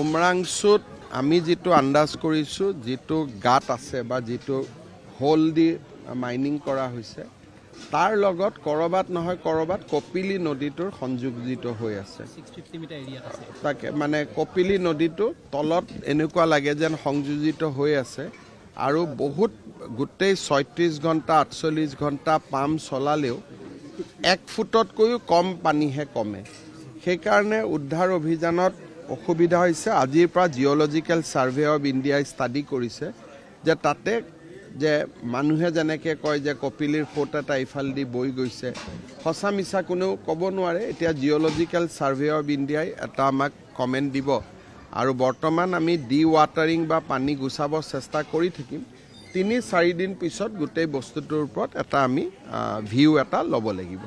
উমৰাংচুত আমি যিটো আন্দাজ কৰিছোঁ যিটো গাঁত আছে বা যিটো হোল দি মাইনিং কৰা হৈছে তাৰ লগত ক'ৰবাত নহয় ক'ৰবাত কপিলী নদীটোৰ সংযোজিত হৈ আছে তাকে মানে কপিলী নদীটো তলত এনেকুৱা লাগে যেন সংযোজিত হৈ আছে আৰু বহুত গোটেই 36 ঘণ্টা 48 ঘণ্টা পাম্প চলালেও 1 ফুটতকৈও কম পানীহে কমে সেইকাৰণে উদ্ধাৰ অভিযানত অসুবিধা হৈছে আজিৰ পৰা জিঅ'লজিকেল ছাৰ্ভে অফ ইণ্ডিয়াই ষ্টাডি কৰিছে যে তাতে যে মানুহে যেনেকৈ কয় যে কপিলীৰ সোঁত এটা ইফালেদি বৈ গৈছে সঁচা মিছা কোনেও ক'ব নোৱাৰে এতিয়া জিঅ'লজিকেল ছাৰ্ভে অফ ইণ্ডিয়াই এটা আমাক কমেণ্ট দিব আৰু বৰ্তমান আমি ডি ৱাটাৰিং বা পানী গুচাব চেষ্টা কৰি থাকিম 3-4 দিন পিছত গোটেই বস্তুটোৰ ওপৰত এটা আমি ভিউ এটা ল'ব লাগিব